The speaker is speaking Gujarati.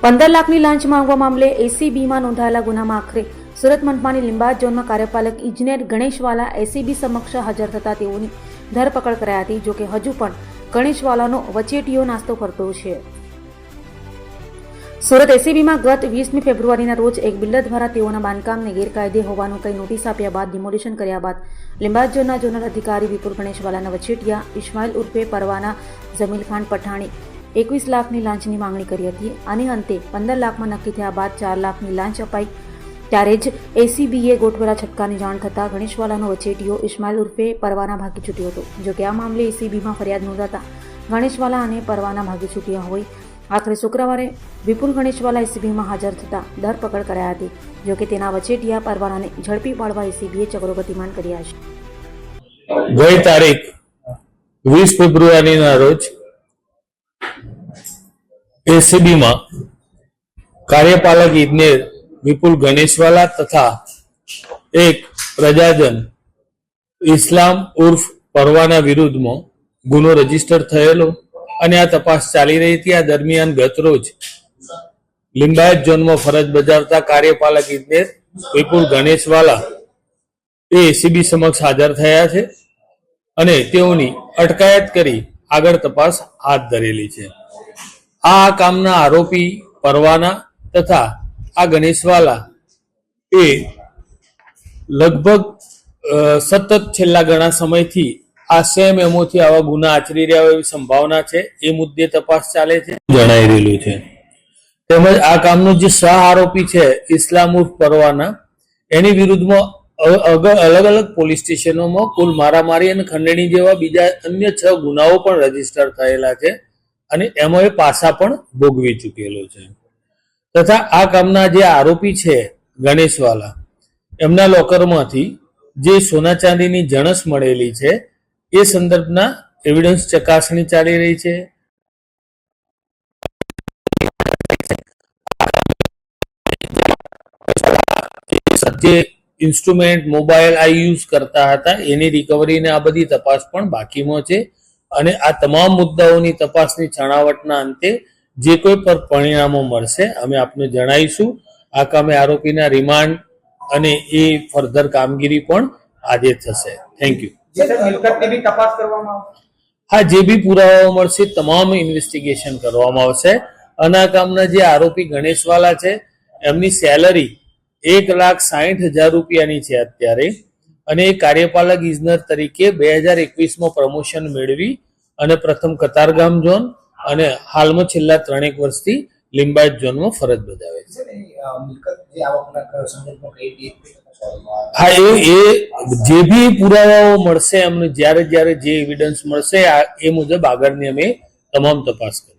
15 લાખની લાંચ માંગવા મામલે એસીબીમાં નોંધાયેલા ગુનામાં આખરે સુરત મનપાની લીંબાયત ઝોનમાં કાર્યપાલક ઇજનેર ગણેશવાલા એસીબી સમક્ષ હાજર થતા તેઓની ધરપકડ કરાઈ હતી. જોકે હજુ પણ ગણેશવાલાનો વચેટીયો નાસ્તો કરતો છે. સુરત એસીબીમાં ગત 20મી ફેબ્રુઆરીના રોજ એક બિલ્ડર દ્વારા તેઓના બાંધકામને ગેરકાયદે હોવાનું કઈ નોટિસ આપ્યા બાદ ડિમોલિશન કર્યા બાદ લીંબાયત ઝોનના ઝોનલ અધિકારી વિપુલ ગણેશવાલાના વચેટિયા ઇસ્માઇલ ઉર્ફે પરવાના જમીલ ખાન પઠાણી 21 લાખની લાંચની માંગણી કરી હતી. આની અંતે 15 લાખમાં નક્કી થયા બાદ 4 લાખની લાંચ અપાઈ. ત્યારે જ એસીબીએ ગોઠવેલા છટકાની જાણ થતાં ગણેશવાલાનો વચેટીયો ઇસ્માઇલ ઉર્ફે પરવાના ભાગી છૂટ્યો હતો. જોકે આ મામલે એસીબીમાં ફરિયાદ નોંધાતા ગણેશવાલા અને પરવાના ભાગી છૂટ્યા હોય. આખરે શુક્રવારે વિપુલ ગણેશવાલા એસીબીમાં હાજર થતા ધરપકડ કરાઈ હતી. જોકે તેના વચેટિયા પરવાનાને ઝડપી પાડવા એસીબીએ ચક્રો ગતિમાન કર્યા છે. ગઈ તારીખ 20 ફેબ્રુઆરીના રોજ એસીબીમાં કાર્યપાલક ઇજનેર વિપુલ ગણેશવાલા તથા એક પ્રજાજન ઇસ્લામ ઉર્ફ પરવાના વિરુદ્ધમાં ગુનો રજીસ્ટર થયેલો અને આ તપાસ ચાલી રહી હતી. આ દરમિયાન ગત રોજ લીંબાયત ઝોનમાં ફરજ બજાવતા કાર્યપાલક ઇજનેર વિપુલ ગણેશવાલા એ એસીબી સમક્ષ હાજર થયા છે અને તેઓની અટકાયત કરી આગળ તપાસ હાથ ધરેલી છે. આ કામના આરોપી પરવાના તથા આ ગણેશવાલા એ લગભગ સતત છેલ્લા ઘણા સમયથી આ સેમ એમોથી આવા ગુના આચરી રહ્યા હોય એવી સંભાવના છે. એ મુદ્દે તપાસ ચાલે છે જણાઈ રહેલું છે. તેમજ આ કામનો જે સહ આરોપી છે ઇસ્લામ ઉર્ફ પરવાના એની વિરુદ્ધમાં અલગ અલગ પોલીસ સ્ટેશનોમાં કુલ મારામારી અને ખંડણી જેવા બીજા અન્ય 6 ગુનાઓ પણ રજીસ્ટર થયેલા છે અને એમાં એ પાસા પણ ભોગવી ચૂકેલો છે. તથા આ કામના જે આરોપી છે ગણેશવાલા એમના લોકરમાંથી જે સોના ચાંદીની જણસ મળેલી છે એ સંદર્ભના એવિડન્સ ચકાસણી ચાલી રહી છે. જે ઇન્સ્ટ્રુમેન્ટ મોબાઈલ આ યુઝ કરતા હતા એની રિકવરી ને આ બધી તપાસ પણ બાકીમાં છે અને આ તમામ મુદ્દાઓની તપાસની છણાવટના અંતે જે કોઈ પર પરિણામો મળશે અમે આપને જણાવીશું. આ કામે આરોપીના રિમાન્ડ અને એ ફર્ધર કામગીરી પણ આજે થશે. Thank you. હા, જે બી પુરાવાઓ મળશે તમામ ઇન્વેસ્ટિગેશન કરવામાં આવશે. અને આ કામના જે આરોપી ગણેશવાલા છે એમની સેલરી 1,60,000 રૂપિયાની છે અત્યારે અને એ કાર્યપાલક ઇજનેર તરીકે 2021માં પ્રમોશન મેળવી અને પ્રથમ કતારગામ ઝોન અને હાલમાં છેલ્લા 3 વર્ષથી લીંબાયત ઝોનમાં ફરજ બજાવે છે. હા, એ જે બી પુરાવાઓ મળશે એમને જ્યારે જે એવિડન્સ મળશે એ મુજબ આગળની અમે તમામ તપાસ કરીશું.